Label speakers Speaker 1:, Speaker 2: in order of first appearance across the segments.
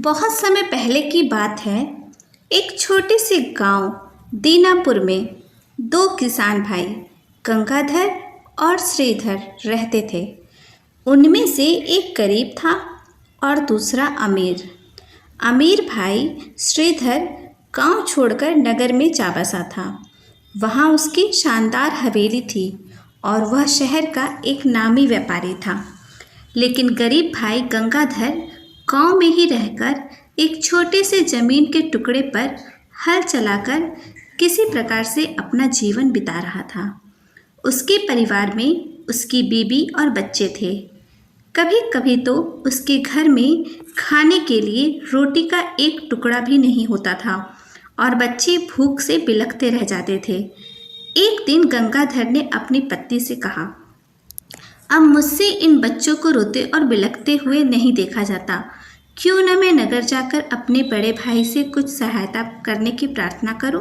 Speaker 1: बहुत समय पहले की बात है। एक छोटे से गांव दीनापुर में दो किसान भाई गंगाधर और श्रीधर रहते थे। उनमें से एक गरीब था और दूसरा अमीर। अमीर भाई श्रीधर गांव छोड़कर नगर में जा बसा था। वहां उसकी शानदार हवेली थी और वह शहर का एक नामी व्यापारी था। लेकिन गरीब भाई गंगाधर गांव में ही रहकर एक छोटे से जमीन के टुकड़े पर हल चलाकर किसी प्रकार से अपना जीवन बिता रहा था। उसके परिवार में उसकी बीबी और बच्चे थे। कभी कभी तो उसके घर में खाने के लिए रोटी का एक टुकड़ा भी नहीं होता था और बच्चे भूख से बिलखते रह जाते थे। एक दिन गंगाधर ने अपनी पत्नी से कहा, अब मुझसे इन बच्चों को रोते और बिलखते हुए नहीं देखा जाता। क्यों न मैं नगर जाकर अपने बड़े भाई से कुछ सहायता करने की प्रार्थना करूं?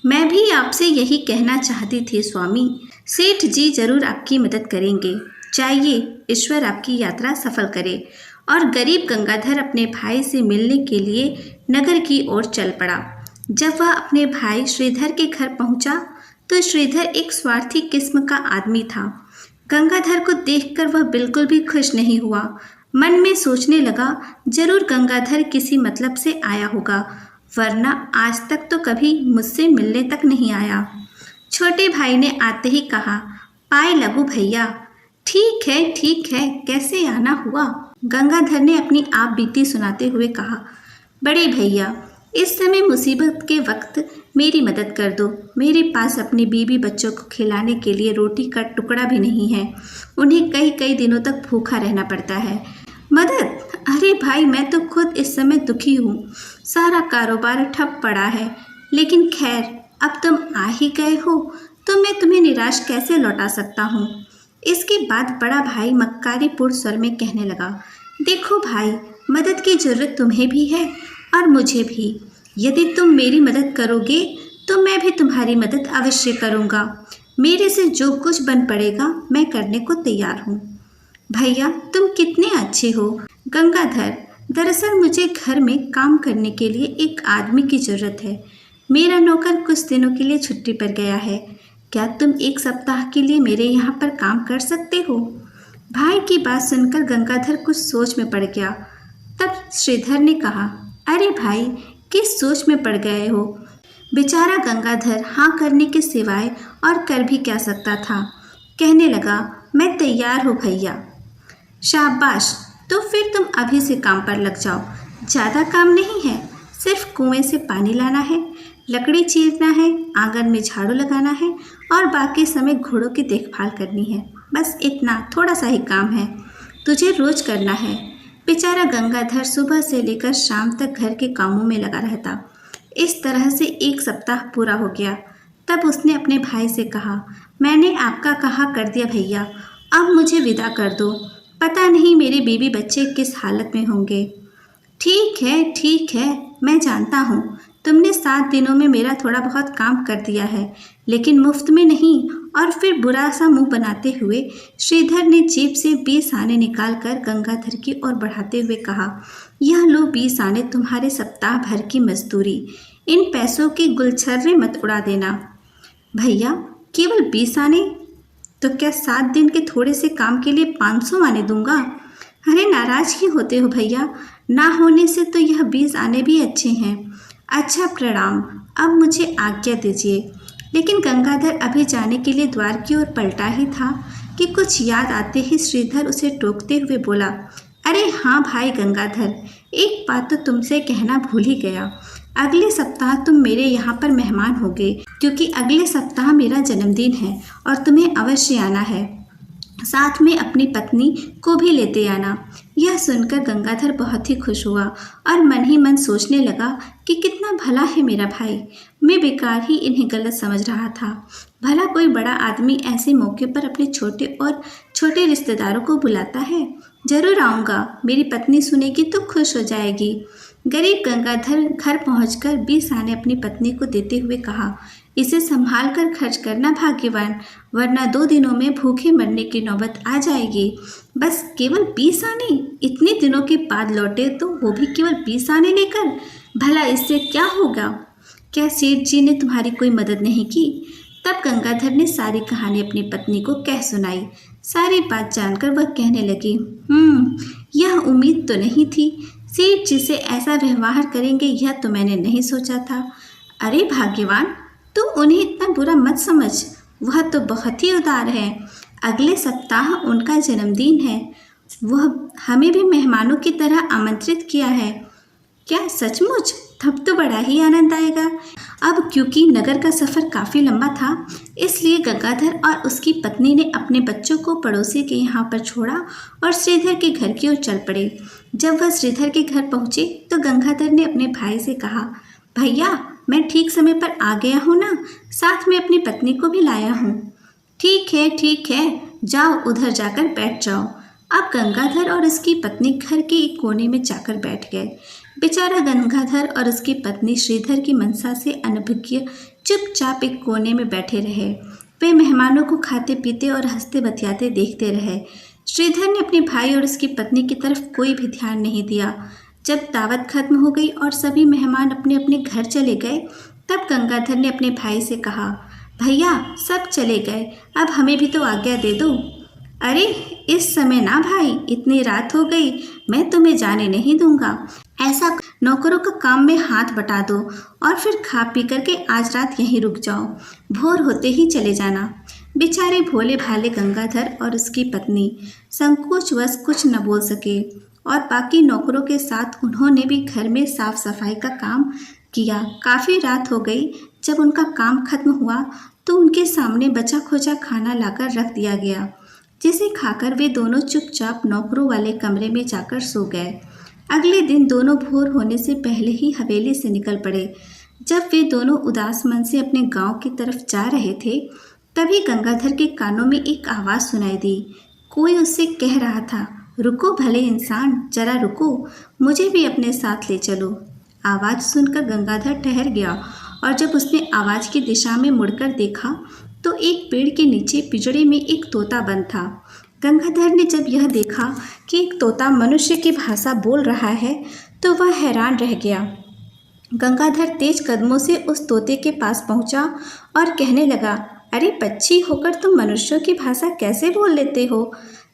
Speaker 1: मैं भी आपसे यही कहना चाहती थी स्वामी। सेठ जी जरूर आपकी मदद करेंगे। जाइए, ईश्वर आपकी यात्रा सफल करे। और गरीब गंगाधर अपने भाई से मिलने के लिए नगर की ओर चल पड़ा। जब वह अपने भाई श्रीधर के घर पहुंचा तो श्रीधर एक स्वार्थी किस्म का आदमी था। गंगाधर को देखकर वह बिल्कुल भी खुश नहीं हुआ। मन में सोचने लगा, जरूर गंगाधर किसी मतलब से आया होगा, वरना आज तक तो कभी मुझसे मिलने तक नहीं आया। छोटे भाई ने आते ही कहा, पाए लगू भैया। ठीक है, कैसे आना हुआ? गंगाधर ने अपनी आप बीती सुनाते हुए कहा, बड़े भैया, इस समय मुसीबत के वक्त मेरी मदद कर दो। मेरे पास अपनी बीवी बच्चों को खिलाने के लिए रोटी का टुकड़ा भी नहीं है। उन्हें कई कई दिनों तक भूखा रहना पड़ता है। मदद? अरे भाई, मैं तो खुद इस समय दुखी हूँ। सारा कारोबार ठप पड़ा है। लेकिन खैर, अब तुम आ ही गए हो तो मैं तुम्हें निराश कैसे लौटा सकता हूँ। इसके बाद बड़ा भाई मक्कारीपूर्ण स्वर में कहने लगा, देखो भाई, मदद की जरूरत तुम्हें भी है और मुझे भी। यदि तुम मेरी मदद करोगे तो मैं भी तुम्हारी मदद अवश्य करूँगा। मेरे से जो कुछ बन पड़ेगा मैं करने को तैयार हूँ। भैया, तुम कितने अच्छे हो। गंगाधर, दरअसल मुझे घर में काम करने के लिए एक आदमी की ज़रूरत है। मेरा नौकर कुछ दिनों के लिए छुट्टी पर गया है। क्या तुम एक सप्ताह के लिए मेरे यहाँ पर काम कर सकते हो? भाई की बात सुनकर गंगाधर कुछ सोच में पड़ गया। तब श्रीधर ने कहा, अरे भाई, किस सोच में पड़ गए हो? बेचारा गंगाधर हाँ करने के सिवाय और कर भी क्या सकता था। कहने लगा, मैं तैयार हूँ भैया। शाबाश, तो फिर तुम अभी से काम पर लग जाओ। ज़्यादा काम नहीं है, सिर्फ कुएं से पानी लाना है, लकड़ी चीरना है, आंगन में झाड़ू लगाना है और बाकी समय घोड़ों की देखभाल करनी है। बस इतना थोड़ा सा ही काम है, तुझे रोज करना है। बेचारा गंगाधर सुबह से लेकर शाम तक घर के कामों में लगा रहता। इस तरह से एक सप्ताह पूरा हो गया। तब उसने अपने भाई से कहा, मैंने आपका कहा कर दिया भैया, अब मुझे विदा कर दो। पता नहीं मेरे बीवी बच्चे किस हालत में होंगे। ठीक है, मैं जानता हूँ तुमने 7 दिनों में मेरा थोड़ा बहुत काम कर दिया है, लेकिन मुफ्त में नहीं। और फिर बुरा सा मुंह बनाते हुए श्रीधर ने जेब से 20 आने निकाल कर गंगाधर की ओर बढ़ाते हुए कहा, यह लो 20 आने तुम्हारे सप्ताह भर की मजदूरी। इन पैसों की गुलछर्रे मत उड़ा देना। भैया, केवल 20 आने? तो क्या 7 दिन के थोड़े से काम के लिए 500 आने दूंगा? अरे नाराज क्यों होते हो भैया? ना होने से तो यह 20 आने भी अच्छे हैं। अच्छा, प्रणाम, अब मुझे आज्ञा दीजिए। लेकिन गंगाधर अभी जाने के लिए द्वार की ओर पलटा ही था कि कुछ याद आते ही श्रीधर उसे टोकते हुए बोला, अरे हाँ भाई गंगाधर, एक बात तो तुमसे कहना भूल ही गया। अगले सप्ताह तुम मेरे यहाँ पर मेहमान होगे, क्योंकि अगले सप्ताह मेरा जन्मदिन है और तुम्हें अवश्य आना है। साथ में अपनी पत्नी को भी लेते आना। यह सुनकर गंगाधर बहुत ही खुश हुआ और मन ही मन सोचने लगा कि कितना भला है मेरा भाई। मैं बेकार ही इन्हें गलत समझ रहा था। भला कोई बड़ा आदमी ऐसे मौके पर अपने छोटे रिश्तेदारों को बुलाता है। जरूर आऊँगा, मेरी पत्नी सुनेगी तो खुश हो जाएगी। गरीब गंगाधर घर पहुंचकर 20 आने अपनी पत्नी को देते हुए कहा, इसे संभाल कर खर्च करना भाग्यवान, वरना 2 दिनों में भूखे मरने की नौबत आ जाएगी। बस केवल 20 आने? इतने दिनों के बाद लौटे तो वो भी केवल 20 आने लेकर? भला इससे क्या होगा? क्या सेठ जी ने तुम्हारी कोई मदद नहीं की? तब गंगाधर ने सारी कहानी अपनी पत्नी को कह सुनाई। सारी बात जानकर वह कहने लगी, यह उम्मीद तो नहीं थी। सेठ जी से ऐसा व्यवहार करेंगे यह तो मैंने नहीं सोचा था। अरे भाग्यवान, तू उन्हें इतना बुरा मत समझ, वह तो बहुत ही उदार है। अगले सप्ताह उनका जन्मदिन है। वह हमें भी मेहमानों की तरह आमंत्रित किया है। क्या सचमुच? तब तो बड़ा ही आनंद आएगा। अब क्योंकि नगर का सफ़र काफ़ी लंबा था, इसलिए गंगाधर और उसकी पत्नी ने अपने बच्चों को पड़ोसी के यहाँ पर छोड़ा और श्रीधर के घर की ओर चल पड़े। जब वह श्रीधर के घर पहुँचे तो गंगाधर ने अपने भाई से कहा, भैया, मैं ठीक समय पर आ गया हूँ ना, साथ में अपनी पत्नी को भी लाया हूँ। ठीक है, जाओ उधर जाकर बैठ जाओ। अब गंगाधर और उसकी पत्नी घर के एक कोने में जाकर बैठ गए। बेचारा गंगाधर और उसकी पत्नी श्रीधर की मनसा से अनभिज्ञ चुपचाप एक कोने में बैठे रहे। वे मेहमानों को खाते पीते और हंसते बतियाते देखते रहे। श्रीधर ने अपने भाई और उसकी पत्नी की तरफ कोई भी ध्यान नहीं दिया। जब दावत खत्म हो गई और सभी मेहमान अपने अपने घर चले गए, तब गंगाधर ने अपने भाई से कहा, भैया, सब चले गए, अब हमें भी तो आज्ञा दे दो। अरे इस समय ना भाई, इतनी रात हो गई, मैं तुम्हें जाने नहीं दूंगा। ऐसा नौकरों का काम में हाथ बटा दो और फिर खा पी करके आज रात यहीं रुक जाओ, भोर होते ही चले जाना। बेचारे भोले भाले गंगाधर और उसकी पत्नी संकोचवश कुछ न बोल सके और बाकी नौकरों के साथ उन्होंने भी घर में साफ सफाई का काम किया। काफ़ी रात हो गई। जब उनका काम खत्म हुआ तो उनके सामने बचा खोचा खाना लाकर रख दिया गया, जिसे खाकर वे दोनों चुपचाप नौकरों वाले कमरे में जाकर सो गए। अगले दिन दोनों भोर होने से पहले ही हवेली से निकल पड़े। जब वे दोनों उदास मन से अपने गांव की तरफ जा रहे थे, तभी गंगाधर के कानों में एक आवाज़ सुनाई दी। कोई उससे कह रहा था, रुको भले इंसान, जरा रुको, मुझे भी अपने साथ ले चलो। आवाज़ सुनकर गंगाधर ठहर गया और जब उसने आवाज़ की दिशा में मुड़कर देखा तो एक पेड़ के नीचे पिंजड़े में एक तोता बंद था। गंगाधर ने जब यह देखा कि एक तोता मनुष्य की भाषा बोल रहा है तो वह हैरान रह गया। गंगाधर तेज कदमों से उस तोते के पास पहुंचा और कहने लगा, अरे पक्षी होकर तुम मनुष्यों की भाषा कैसे बोल लेते हो?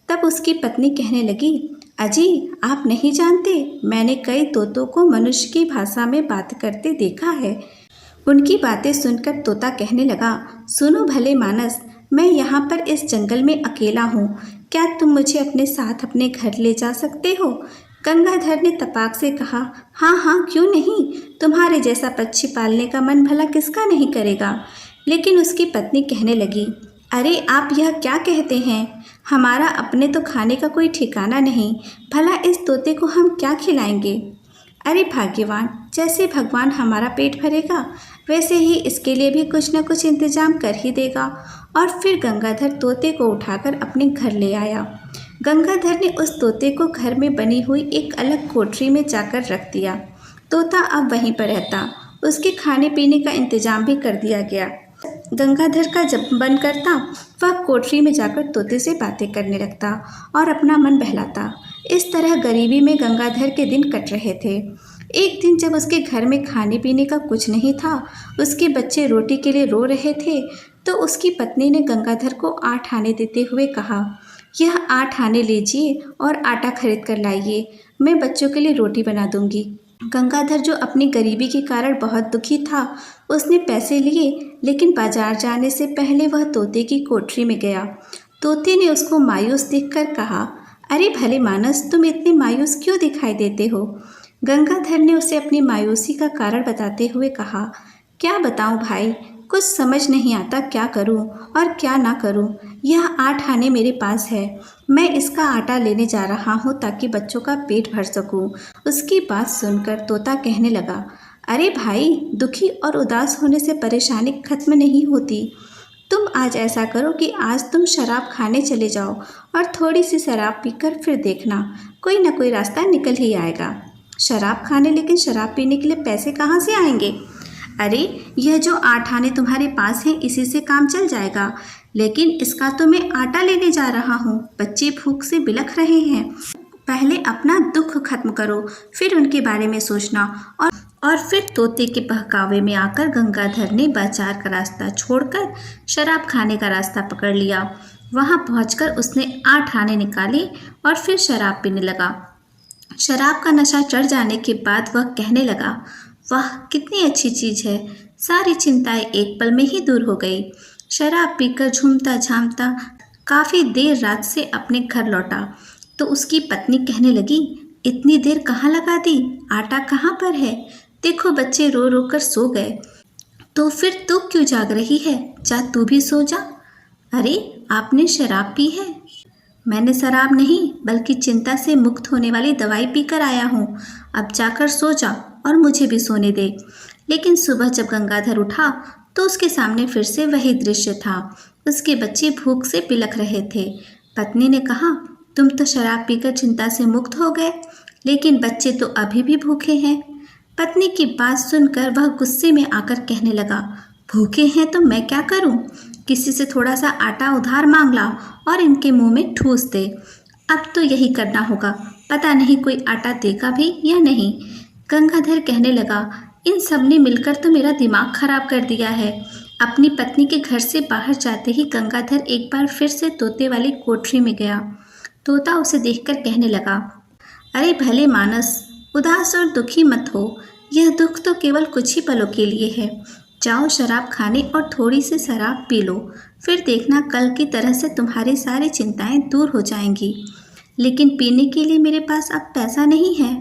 Speaker 1: तब उसकी पत्नी कहने लगी, अजी, आप नहीं जानते, मैंने कई तोतों को मनुष्य की भाषा में बात करते देखा है। उनकी बातें सुनकर तोता कहने लगा, सुनो भले मानस, मैं यहाँ पर इस जंगल में अकेला हूँ, क्या तुम मुझे अपने साथ अपने घर ले जा सकते हो? गंगाधर ने तपाक से कहा, हाँ, क्यों नहीं, तुम्हारे जैसा पक्षी पालने का मन भला किसका नहीं करेगा। लेकिन उसकी पत्नी कहने लगी, अरे आप यह क्या कहते हैं, हमारा अपने तो खाने का कोई ठिकाना नहीं, भला इस तोते को हम क्या खिलाएंगे? अरे भाग्यवान, जैसे भगवान हमारा पेट भरेगा वैसे ही इसके लिए भी कुछ न कुछ इंतजाम कर ही देगा। और फिर गंगाधर तोते को उठाकर अपने घर ले आया। गंगाधर ने उस तोते को घर में बनी हुई एक अलग कोठरी में जाकर रख दिया। तोता अब वहीं पर रहता, उसके खाने पीने का इंतजाम भी कर दिया गया। गंगाधर का जब मन करता वह कोठरी में जाकर तोते से बातें करने लगता और अपना मन बहलाता। इस तरह गरीबी में गंगाधर के दिन कट रहे थे। एक दिन जब उसके घर में खाने पीने का कुछ नहीं था, उसके बच्चे रोटी के लिए रो रहे थे, तो उसकी पत्नी ने गंगाधर को 8 आने देते हुए कहा, यह 8 आने लीजिए और आटा खरीद कर लाइए, मैं बच्चों के लिए रोटी बना दूंगी। गंगाधर, जो अपनी गरीबी के कारण बहुत दुखी था, उसने पैसे लिए, लेकिन बाजार जाने से पहले वह तोते की कोठरी में गया। तोते ने उसको मायूस देखकर कहा, अरे भले मानस, तुम इतने मायूस क्यों दिखाई देते हो? गंगाधर ने उसे अपनी मायूसी का कारण बताते हुए कहा, क्या बताऊं भाई, कुछ समझ नहीं आता क्या करूं और क्या ना करूं। यह 8 आने मेरे पास है, मैं इसका आटा लेने जा रहा हूं ताकि बच्चों का पेट भर सकूं। उसकी बात सुनकर तोता कहने लगा, अरे भाई, दुखी और उदास होने से परेशानी खत्म नहीं होती। तुम आज ऐसा करो कि आज तुम शराब खाने चले जाओ और थोड़ी सी शराब पीकर फिर देखना, कोई ना कोई रास्ता निकल ही आएगा। शराब खाने? लेकिन शराब पीने के लिए पैसे कहाँ से आएंगे? अरे यह जो 8 आने तुम्हारे पास हैं इसी से काम चल जाएगा, लेकिन इसका तो मैं आटा लेने जा रहा हूँ। बच्चे भूख से बिलख रहे हैं। पहले अपना दुख खत्म करो, फिर उनके बारे में सोचना। और फिर तोते के बहकावे में आकर गंगाधर ने बाजार का रास्ता छोड़कर शराब खाने का रास्ता पकड़ लिया। वहां पहुंचकर उसने 8 आने निकाले और फिर शराब पीने लगा। शराब का नशा चढ़ जाने के बाद वह कहने लगा, वाह कितनी अच्छी चीज़ है, सारी चिंताएं एक पल में ही दूर हो गई। शराब पीकर झूमता झामता काफ़ी देर रात से अपने घर लौटा तो उसकी पत्नी कहने लगी, इतनी देर कहाँ लगा दी, आटा कहाँ पर है? देखो बच्चे रो रो कर सो गए, तो फिर तू क्यों जाग रही है? जा तू भी सो जा। अरे आपने शराब पी है? मैंने शराब नहीं बल्कि चिंता से मुक्त होने वाली दवाई पीकर आया हूँ। अब जाकर सो जा और मुझे भी सोने दे। लेकिन सुबह जब गंगाधर उठा तो उसके सामने फिर से वही दृश्य था। उसके बच्चे भूख से बिलख रहे थे। पत्नी ने कहा, तुम तो शराब पीकर चिंता से मुक्त हो गए, लेकिन बच्चे तो अभी भी भूखे हैं। पत्नी की बात सुनकर वह गुस्से में आकर कहने लगा, भूखे हैं तो मैं क्या करूं? किसी से थोड़ा सा आटा उधार मांग ला और इनके मुंह में ठूस दे। अब तो यही करना होगा, पता नहीं कोई आटा देगा भी या नहीं। गंगाधर कहने लगा, इन सब ने मिलकर तो मेरा दिमाग खराब कर दिया है। अपनी पत्नी के घर से बाहर जाते ही गंगाधर एक बार फिर से तोते वाली कोठरी में गया। तोता उसे देखकर कहने लगा, अरे भले मानस, उदास और दुखी मत हो, यह दुख तो केवल कुछ ही पलों के लिए है। जाओ शराब खाने और थोड़ी सी शराब पी लो, फिर देखना कल की तरह से तुम्हारी सारी चिंताएं दूर हो जाएंगी। लेकिन पीने के लिए मेरे पास अब पैसा नहीं है।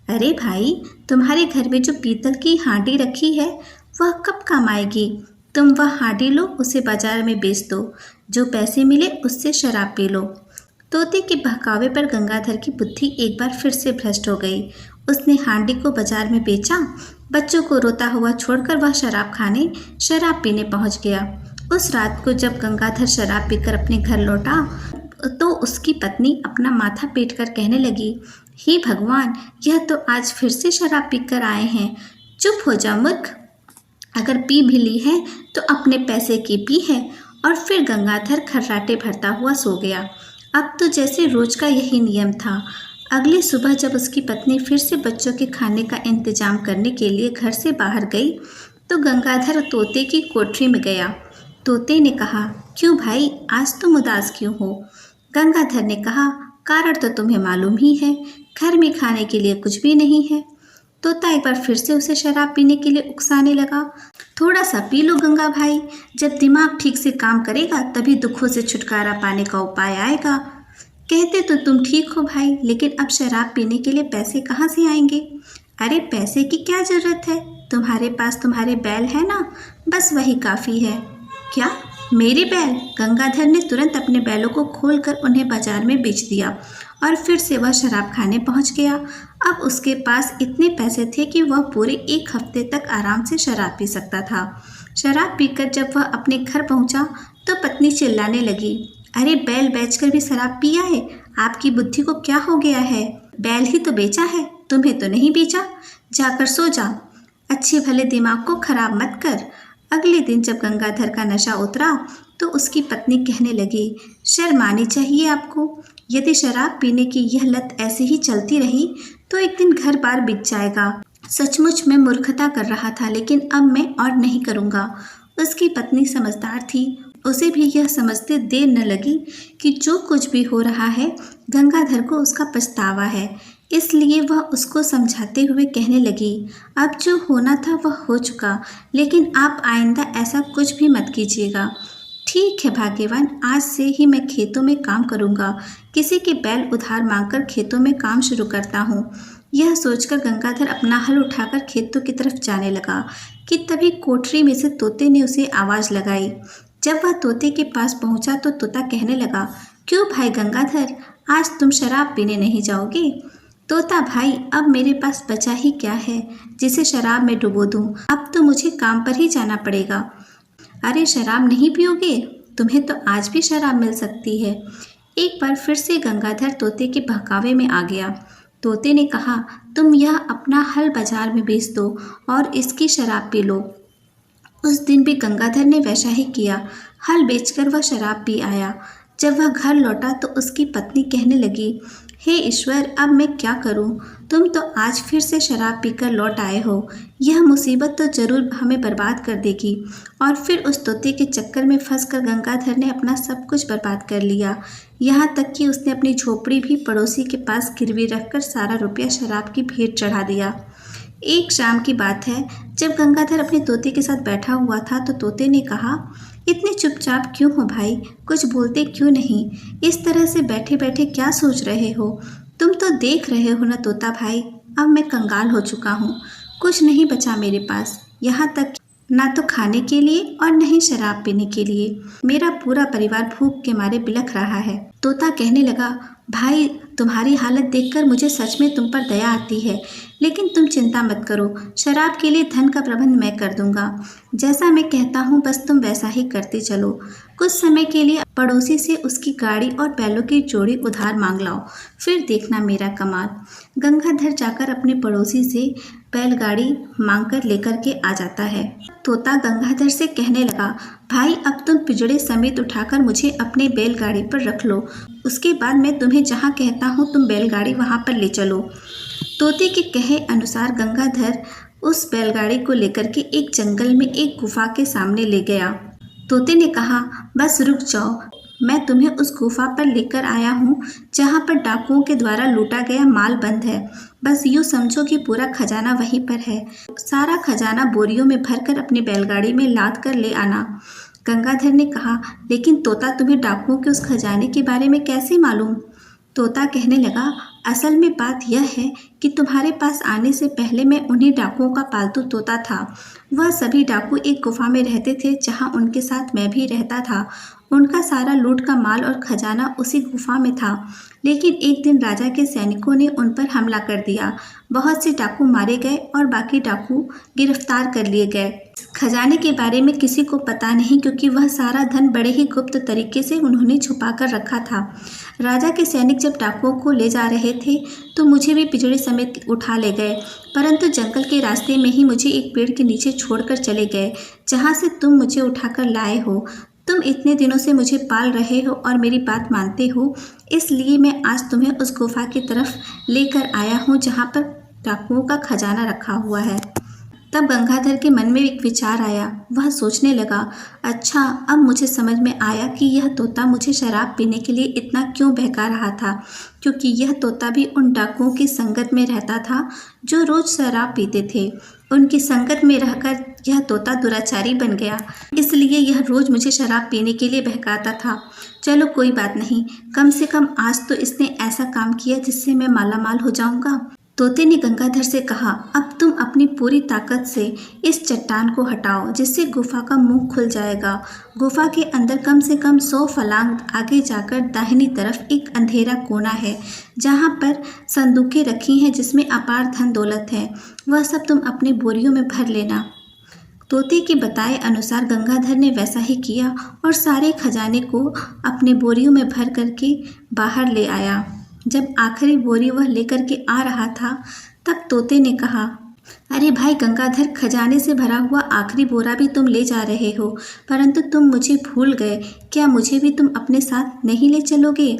Speaker 1: अरे भाई, तुम्हारे घर में जो पीतल की हांडी रखी है वह कब काम आएगी? तुम वह हांडी लो, उसे बाजार में बेच दो, जो पैसे मिले उससे शराब पी लो। तोते के बहकावे पर गंगाधर की बुद्धि एक बार फिर से भ्रष्ट हो गई। उसने हांडी को बाजार में बेचा, बच्चों को रोता हुआ छोड़कर वह शराब पीने पहुंच गया। उस रात को जब गंगाधर शराब पीकर अपने घर लौटा तो उसकी पत्नी अपना माथा पीट कर कहने लगी, हे भगवान, यह तो आज फिर से शराब पीकर आए हैं। चुप हो जा मूर्ख, अगर पी भी ली है तो अपने पैसे की पी है। और फिर गंगाधर खर्राटे भरता हुआ सो गया। अब तो जैसे रोज का यही नियम था। अगली सुबह जब उसकी पत्नी फिर से बच्चों के खाने का इंतजाम करने के लिए घर से बाहर गई तो गंगाधर तोते की कोठरी में गया। तोते ने कहा, क्यों भाई, आज तुम उदास क्यों हो? गंगाधर ने कहा, कारण तो तुम्हें मालूम ही है, घर में खाने के लिए कुछ भी नहीं है। तोता एक बार फिर से उसे शराब पीने के लिए उकसाने लगा। थोड़ा सा पी लो गंगा भाई, जब दिमाग ठीक से काम करेगा तभी दुखों से छुटकारा पाने का उपाय आएगा। कहते तो तुम ठीक हो भाई, लेकिन अब शराब पीने के लिए पैसे कहाँ से आएंगे? अरे पैसे की क्या ज़रूरत है, तुम्हारे पास तुम्हारे बैल है ना, बस वही काफ़ी है। क्या मेरे बैल? गंगाधर ने तुरंत अपने बैलों को खोलकर उन्हें बाजार में बेच दिया और फिर से वह शराब खाने पहुंच गया। अब उसके पास इतने पैसे थे कि वह पूरे 1 हफ्ते तक आराम से शराब पी सकता था। शराब पीकर जब वह अपने घर पहुंचा तो पत्नी चिल्लाने लगी, अरे बैल बेचकर भी शराब पिया है? आपकी बुद्धि को क्या हो गया है? बैल ही तो बेचा है, तुम्हें तो नहीं बेचा। जाकर सो जा, अच्छे भले दिमाग को खराब मत कर। अगले दिन जब गंगाधर का नशा उतरा तो उसकी पत्नी कहने लगी, शर्म आनी चाहिए आपको। यदि शराब पीने की यह लत ऐसे ही चलती रही तो एक दिन घर बार बिक जाएगा। सचमुच मैं मूर्खता कर रहा था, लेकिन अब मैं और नहीं करूँगा। उसकी पत्नी समझदार थी, उसे भी यह समझते देर न लगी कि जो कुछ भी हो रहा है गंगाधर को उसका पछतावा है। इसलिए वह उसको समझाते हुए कहने लगी, अब जो होना था वह हो चुका, लेकिन आप आइंदा ऐसा कुछ भी मत कीजिएगा। ठीक है भाग्यवान, आज से ही मैं खेतों में काम करूँगा, किसी के बैल उधार मांगकर खेतों में काम शुरू करता हूँ। यह सोचकर गंगाधर अपना हल उठाकर खेतों की तरफ जाने लगा कि तभी कोठरी में से तोते ने उसे आवाज़ लगाई। जब वह तोते के पास पहुंचा तो तोता कहने लगा, क्यों भाई गंगाधर, आज तुम शराब पीने नहीं जाओगे? तोता भाई, अब मेरे पास बचा ही क्या है जिसे शराब में डुबो दूं? अब तो मुझे काम पर ही जाना पड़ेगा। अरे शराब नहीं पियोगे? तुम्हें तो आज भी शराब मिल सकती है। एक बार फिर से गंगाधर तोते के बहकावे में आ गया। तोते ने कहा, तुम यह अपना हल बाजार में बेच दो और इसकी शराब पी लो। उस दिन भी गंगाधर ने वैसा ही किया। हल बेचकर वह शराब पी आया। जब वह घर लौटा तो उसकी पत्नी कहने लगी, हे ईश्वर, अब मैं क्या करूं? तुम तो आज फिर से शराब पीकर लौट आए हो। यह मुसीबत तो जरूर हमें बर्बाद कर देगी। और फिर उस तोते के चक्कर में फंसकर गंगाधर ने अपना सब कुछ बर्बाद कर लिया। यहाँ तक कि उसने अपनी झोपड़ी भी पड़ोसी के पास गिरवी रखकर सारा रुपया शराब की भेंट चढ़ा दिया। एक शाम की बात है, जब गंगाधर अपने तोते के साथ बैठा हुआ था तो तोते ने कहा, इतने चुपचाप क्यों हो भाई? कुछ बोलते क्यों नहीं? इस तरह से बैठे बैठे क्या सोच रहे हो? तुम तो देख रहे हो ना तोता भाई, अब मैं कंगाल हो चुका हूँ। कुछ नहीं बचा मेरे पास, यहाँ तक ना तो खाने के लिए और न ही शराब पीने के लिए। मेरा पूरा परिवार भूख के मारे बिलख रहा है। तोता कहने लगा, भाई तुम्हारी हालत देखकर मुझे सच में तुम पर दया आती है, लेकिन तुम चिंता मत करो, शराब के लिए धन का प्रबंध मैं कर दूंगा। जैसा मैं कहता हूँ बस तुम वैसा ही करते चलो। कुछ समय के लिए पड़ोसी से उसकी गाड़ी और बैलों की जोड़ी उधार मांग लाओ, फिर देखना मेरा कमाल। गंगाधर जाकर अपने पड़ोसी से बैलगाड़ी मांगकर लेकर के आ जाता है। तोता गंगाधर से कहने लगा, भाई अब तुम पिंजड़े समेत उठाकर मुझे अपने बैलगाड़ी पर रख लो, उसके बाद मैं तुम्हें जहाँ कहता हूँ तुम बैलगाड़ी वहाँ पर ले चलो। तोते के कहे अनुसार गंगाधर उस बैलगाड़ी को लेकर के एक जंगल में एक गुफा के सामने ले गया। तोते ने कहा, बस रुक जाओ, मैं तुम्हें उस गुफा पर लेकर आया हूँ जहाँ पर डाकुओं के द्वारा लूटा गया माल बंद है। बस यूँ समझो कि पूरा खजाना वहीं पर है। सारा खजाना बोरियों में भरकर अपनी बैलगाड़ी में लाद कर ले आना। गंगाधर ने कहा, लेकिन तोता तुम्हें डाकुओं के उस खजाने के बारे में कैसे मालूम? तोता कहने लगा, असल में बात यह है कि तुम्हारे पास आने से पहले मैं उन्हीं डाकुओं का पालतू तोता था। वह सभी डाकू एक गुफा में रहते थे जहाँ उनके साथ मैं भी रहता था। उनका सारा लूट का माल और खजाना उसी गुफा में था। लेकिन एक दिन राजा के सैनिकों ने उन पर हमला कर दिया। बहुत से डाकू मारे गए और बाकी डाकू गिरफ्तार कर लिए गए। खजाने के बारे में किसी को पता नहीं, क्योंकि वह सारा धन बड़े ही गुप्त तरीके से उन्होंने छुपा कर रखा था। राजा के सैनिक जब डाकुओं को ले जा रहे थे तो मुझे भी पिंजड़े समेत उठा ले गए, परंतु जंगल के रास्ते में ही मुझे एक पेड़ के नीचे छोड़कर चले गए जहाँ से तुम मुझे उठाकर लाए हो। तुम इतने दिनों से मुझे पाल रहे हो और मेरी बात मानते हो, इसलिए मैं आज तुम्हें उस गुफा की तरफ लेकर आया हूँ जहाँ पर डाकुओं का खजाना रखा हुआ है। तब गंगाधर के मन में एक विचार आया। वह सोचने लगा, अच्छा अब मुझे समझ में आया कि यह तोता मुझे शराब पीने के लिए इतना क्यों बहका रहा था, क्योंकि यह तोता भी उन डाकुओं की संगत में रहता था जो रोज शराब पीते थे। उनकी संगत में रहकर यह तोता दुराचारी बन गया, इसलिए यह रोज मुझे शराब पीने के लिए बहकाता था। चलो कोई बात नहीं, कम से कम आज तो इसने ऐसा काम किया जिससे मैं मालामाल हो जाऊंगा। तोते ने गंगाधर से कहा, अब तुम अपनी पूरी ताकत से इस चट्टान को हटाओ जिससे गुफा का मुंह खुल जाएगा। गुफा के अंदर कम से कम 100 फलांग आगे जाकर दाहिनी तरफ एक अंधेरा कोना है जहाँ पर संदूकें रखी हैं जिसमें अपार धन दौलत है। वह सब तुम अपनी बोरियों में भर लेना। तोते के बताए अनुसार गंगाधर ने वैसा ही किया और सारे खजाने को अपने बोरियों में भर करके बाहर ले आया। जब आखिरी बोरी वह लेकर के आ रहा था तब तोते ने कहा, अरे भाई गंगाधर, खजाने से भरा हुआ आखिरी बोरा भी तुम ले जा रहे हो, परंतु तुम मुझे भूल गए। क्या मुझे भी तुम अपने साथ नहीं ले चलोगे?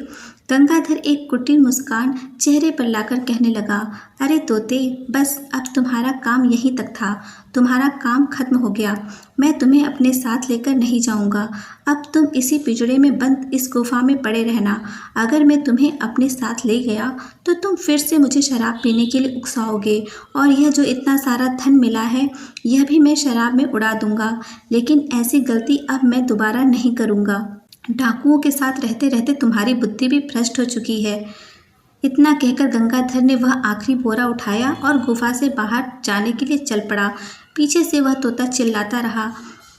Speaker 1: गंगाधर एक कुटिल मुस्कान चेहरे पर लाकर कहने लगा, अरे तोते, बस अब तुम्हारा काम यहीं तक था। तुम्हारा काम खत्म हो गया। मैं तुम्हें अपने साथ लेकर नहीं जाऊंगा। अब तुम इसी पिंजड़े में बंद इस गुफा में पड़े रहना। अगर मैं तुम्हें अपने साथ ले गया तो तुम फिर से मुझे शराब पीने के लिए उकसाओगे और यह जो इतना सारा धन मिला है यह भी मैं शराब में उड़ा दूंगा। लेकिन ऐसी गलती अब मैं दोबारा नहीं करूँगा। डाकुओं के साथ रहते रहते तुम्हारी बुद्धि भी भ्रष्ट हो चुकी है। इतना कहकर गंगाधर ने वह आखिरी बोरा उठाया और गुफा से बाहर जाने के लिए चल पड़ा। पीछे से वह तोता चिल्लाता रहा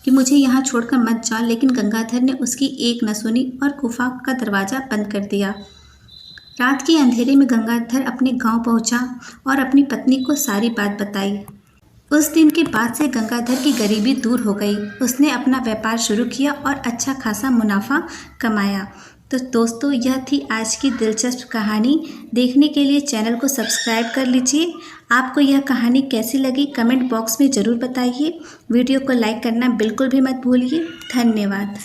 Speaker 1: कि मुझे यहाँ छोड़कर मत जाओ, लेकिन गंगाधर ने उसकी एक न सुनी और गुफा का दरवाज़ा बंद कर दिया। रात के अंधेरे में गंगाधर अपने गांव पहुंचा और अपनी पत्नी को सारी बात बताई। उस दिन के बाद से गंगाधर की गरीबी दूर हो गई। उसने अपना व्यापार शुरू किया और अच्छा खासा मुनाफा कमाया। तो दोस्तों यह थी आज की दिलचस्प कहानी। देखने के लिए चैनल को सब्सक्राइब कर लीजिए। आपको यह कहानी कैसी लगी कमेंट बॉक्स में ज़रूर बताइए। वीडियो को लाइक करना बिल्कुल भी मत भूलिए। धन्यवाद।